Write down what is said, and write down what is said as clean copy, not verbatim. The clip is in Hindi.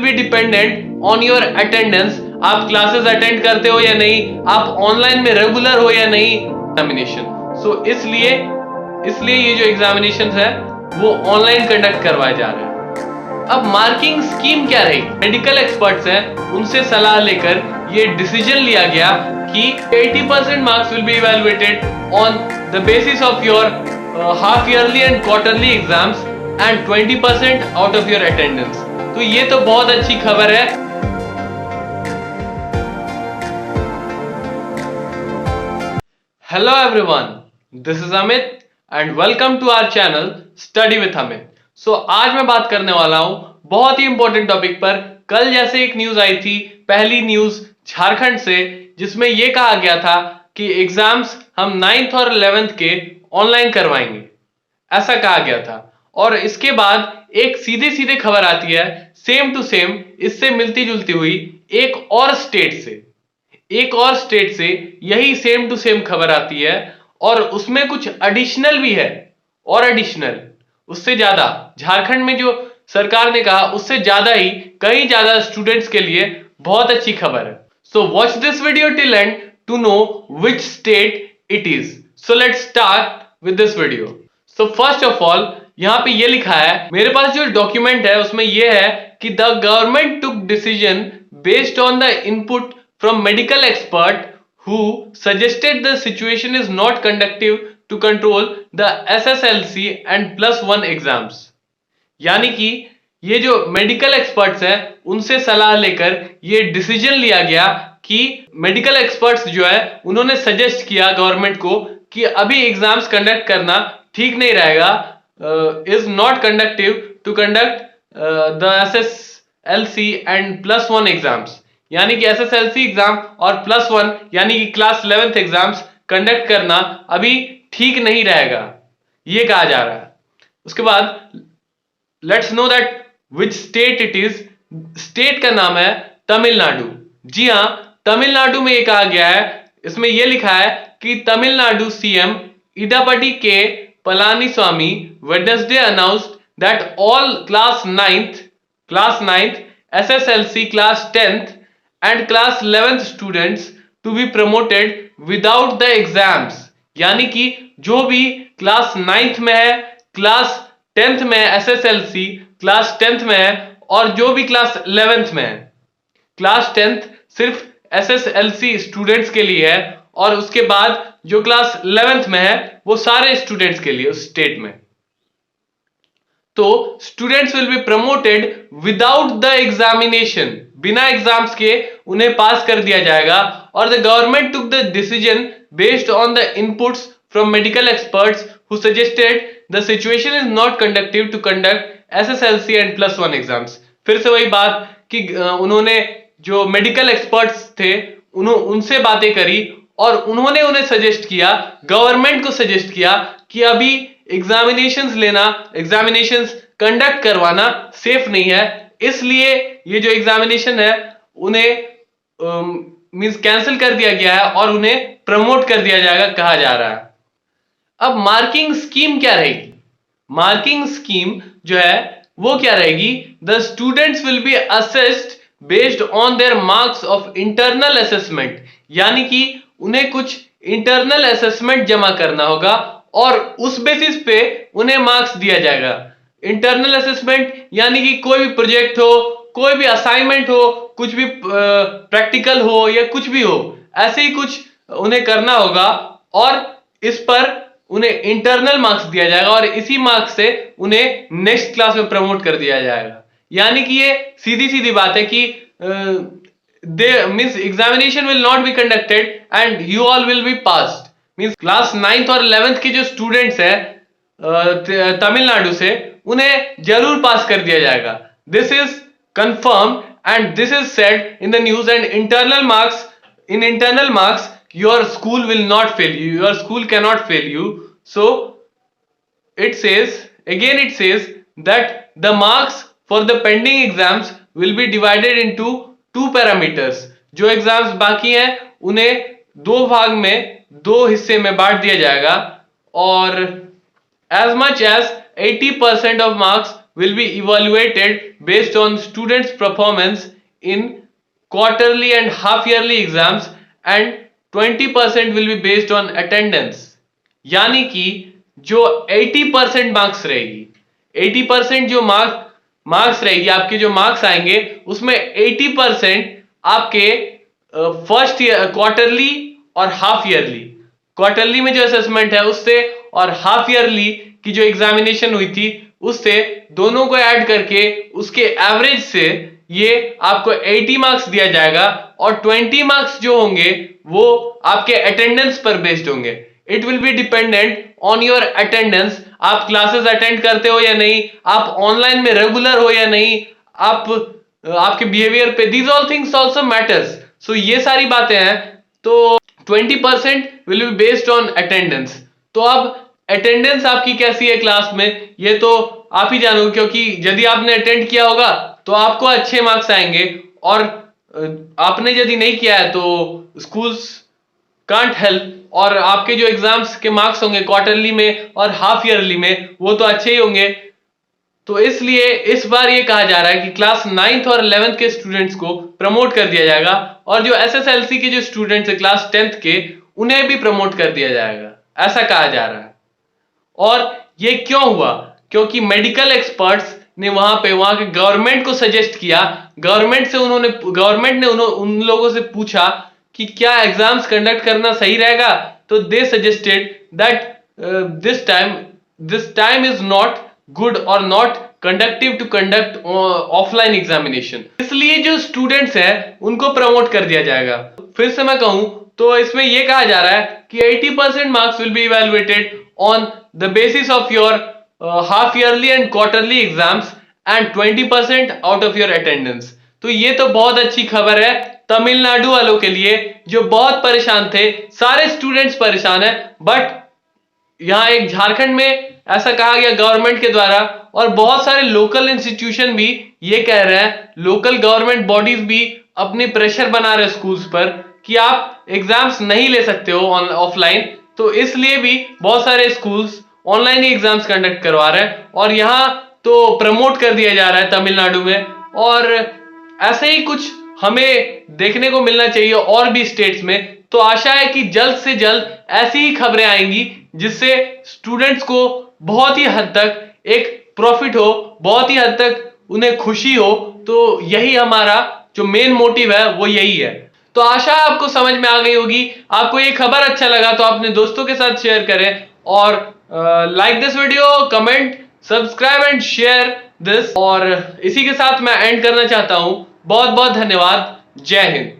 be dependent on your attendance. आप क्लासेस अटेंड करते हो या नहीं, आप ऑनलाइन में रेगुलर हो या नहीं, एग्जामिनेशन। सो इसलिए ये जो एग्जामिनेशन है वो ऑनलाइन कंडक्ट करवाए जा रहे हैं। अब मार्किंग स्कीम क्या रहेगी? मेडिकल एक्सपर्ट्स हैं, उनसे सलाह लेकर ये डिसीजन लिया गया कि 80% marks will be evaluated on the basis of your half yearly and quarterly exams and 20% out of your attendance. तो ये तो बहुत अच्छी खबर है। Hello everyone, this is Amit and welcome to our channel study with Amit. So आज मैं बात करने वाला हूं बहुत ही इंपॉर्टेंट टॉपिक पर। कल जैसे एक न्यूज आई थी, पहली न्यूज झारखंड से, जिसमें यह कहा गया था कि एग्जाम्स हम 9th और 11th के ऑनलाइन करवाएंगे, ऐसा कहा गया था। और इसके बाद एक सीधे सीधे खबर आती है सेम टू सेम, इससे मिलती जुलती हुई एक और स्टेट से यही सेम टू सेम खबर आती है, और उसमें कुछ एडिशनल भी है, और एडिशनल उससे ज्यादा झारखंड में जो सरकार ने कहा उससे ज्यादा ही कहीं ज्यादा स्टूडेंट्स के लिए बहुत अच्छी खबर है। So watch this video till end to know which state it is. So let's start with this video. So first of all यहां पे ये लिखा है, मेरे पास जो डॉक्यूमेंट है उसमें ये है कि the government took decision based on the input from medical expert who suggested the situation is not conducive to control the SSLC and +1 exams. यानी कि ये जो मेडिकल एक्सपर्ट्स हैं उनसे सलाह लेकर ये डिसीजन लिया गया कि मेडिकल एक्सपर्ट्स जो है उन्होंने सजेस्ट किया गवर्नमेंट को कि अभी एग्जाम्स कंडक्ट करना ठीक नहीं रहेगा, is not conductive to conduct the SSLC and +1 exams. यानी कि SSLC एग्जाम और +1 यानी कि क्लास 11th एग्जाम्स कंडक्ट करना अभी ठीक नहीं रहेगा, ये कहा जा रहा है। उसके बाद let's know that which state it is. State का नाम है तमिलनाडु। जी हां, तमिलनाडु में ये कहा गया है, इसमें यह लिखा है कि तमिलनाडु सीएम इडापडी के Palaniswami Wednesday announced that all class 9th SSLC class 10th and class 11th students to be promoted without the exams। यानी कि जो भी क्लास 9th में है, क्लास 10th में है, SSLC क्लास 10th में है, और जो भी क्लास 11th में है। क्लास 10th सिर्फ SSLC स्टूडेंट्स के लिए है, और उसके बाद जो क्लास 11th में है वो सारे स्टूडेंट्स के लिए उस स्टेट में। तो students will be promoted without the examination, बिना एग्जाम्स के उन्हें पास कर दिया जाएगा। और the government took the decision based on the inputs from medical experts who suggested the situation is not conductive to conduct SSLC and +1 exams. फिर से वही बात कि उन्होंने जो मेडिकल एक्सपर्ट्स थे उनसे बातें करी, और उन्होंने उन्हें सजेस्ट किया, गवर्नमेंट को सजेस्ट किया कि अभी एग्जामिनेशंस कंडक्ट करवाना सेफ नहीं है, इसलिए ये जो एग्जामिनेशन है उन्हें मींस कैंसिल कर दिया गया है और उन्हें प्रमोट कर दिया जाएगा, कहा जा रहा है। अब मार्किंग स्कीम क्या रहेगी? मार्किंग स्कीम जो है वो क्या रहेगी? The students will B assessed based on their marks of internal assessment. यानी कि उन्हें कुछ इंटरनल असेसमेंट जमा करना होगा और उस बेसिस पे उन्हें मार्क्स दिया जाएगा। इंटरनल असेसमेंट यानी कि कोई भी प्रोजेक्ट हो, कोई भी असाइनमेंट हो, कुछ भी प्रैक्टिकल हो या कुछ भी हो, ऐसे ही कुछ उन्हें करना होगा, और इस पर उन्हें इंटरनल मार्क्स दिया जाएगा, और इसी मार्क्स से उन्हें नेक्स्ट क्लास में प्रमोट कर दिया जाएगा। यानी कि ये सीधी सीधी बात है कि examination will not be conducted and you all will be passed. Means class 9th और 11th के जो स्टूडेंट्स हैं तमिलनाडु से, उन्हें जरूर पास कर दिया जाएगा। This is confirm and this is said in the news. And internal marks your school will not fail you, your school can not fail you. So it says that the marks for the pending exams will be divided into 2 parameters। जो एग्जाम्स बाकी हैं उन्हें 2 भाग में, 2 हिस्से में बांट दिया जाएगा, और as much as 80% of marks will be evaluated based on students' performance in quarterly and half yearly exams and 20% will be based on attendance. यानी कि जो 80% मार्क्स रहेगी, 80% जो मार्क्स रहेगी, आपके जो मार्क्स आएंगे उसमें 80% आपके फर्स्ट ईयर क्वार्टरली और हाफ ईयरली, क्वार्टरली में जो असेसमेंट है उससे और हाफ ईयरली की जो एग्जामिनेशन हुई थी उससे, दोनों को ऐड करके उसके एवरेज से ये आपको 80 मार्क्स दिया जाएगा और 20 मार्क्स जो होंगे वो आपके अटेंडेंस पर बेस्ड होंगे. It will be dependent on your attendance. आप क्लासेस अटेंड करते हो या नहीं, आप ऑनलाइन में रेगुलर हो या नहीं, आपके बिहेवियर पे, these all things also matters. So ये सारी बातें हैं. तो 20% will be based on attendance. तो अब अटेंडेंस आपकी कैसी है क्लास में ये तो आप ही जानोगे, क्योंकि यदि आपने अटेंड किया होगा तो आपको अच्छे मार्क्स आएंगे और आपने यदि नहीं किया है तो स्कूल्स कांट हेल्प, और आपके जो एग्जाम्स के मार्क्स होंगे क्वार्टरली में और हाफ ईयरली में वो तो अच्छे ही होंगे. तो इसलिए इस बार ये कहा जा रहा है कि क्लास 9th और 11th के स्टूडेंट्स को प्रमोट कर दिया जाएगा और जो एसएसएलसी के जो स्टूडेंट्स है क्लास 10th के, उन्हें भी प्रमोट कर दिया जाएगा, ऐसा कहा जा रहा है. और ये क्यों हुआ? क्योंकि मेडिकल एक्सपर्ट्स ने वहां के गवर्नमेंट को सजेस्ट किया. गवर्नमेंट ने उन लोगों से पूछा कि क्या एग्जाम्स कंडक्ट करना सही रहेगा, तो they suggested that this time is not good और not conductive to conduct offline examination. इसलिए जो स्टूडेंट्स हैं उनको प्रमोट कर दिया जाएगा. फिर से मैं कहूं तो इसमें यह कहा जा रहा है कि 80% marks will be evaluated on the basis of your half yearly and quarterly exams and 20% out of your attendance. तो ये तो बहुत अच्छी खबर है तमिलनाडु वालों के लिए जो बहुत परेशान थे. सारे स्टूडेंट्स परेशान हैं, बट यहां एक झारखंड में ऐसा कहा गया गवर्नमेंट के द्वारा, और बहुत सारे लोकल इंस्टीट्यूशन भी ये कह रहे हैं, लोकल गवर्नमेंट बॉडीज भी अपने प्रेशर बना रहे स्कूल्स पर कि आप एग्जाम्स नहीं ले सकते हो ऑफलाइन. तो इसलिए भी बहुत सारे स्कूल्स ऑनलाइन ही एग्जाम्स कंडक्ट करवा रहे हैं और यहां तो प्रमोट कर दिया जा रहा है तमिलनाडु में. और ऐसे ही कुछ हमें देखने को मिलना चाहिए और भी स्टेट्स में. तो आशा है कि जल्द से जल्द ऐसी ही खबरें आएंगी जिससे स्टूडेंट्स को बहुत ही हद तक एक प्रॉफिट हो, बहुत ही हद तक उन्हें खुशी हो. तो यही हमारा जो मेन मोटिव है वो यही है. तो आशा है आपको समझ में आ गई होगी. आपको ये खबर अच्छा लगा तो अपने दोस्तों के साथ शेयर करें और like this video, comment, subscribe and share this. और इसी के साथ मैं एंड करना चाहता हूं. बहुत बहुत धन्यवाद. जय हिंद.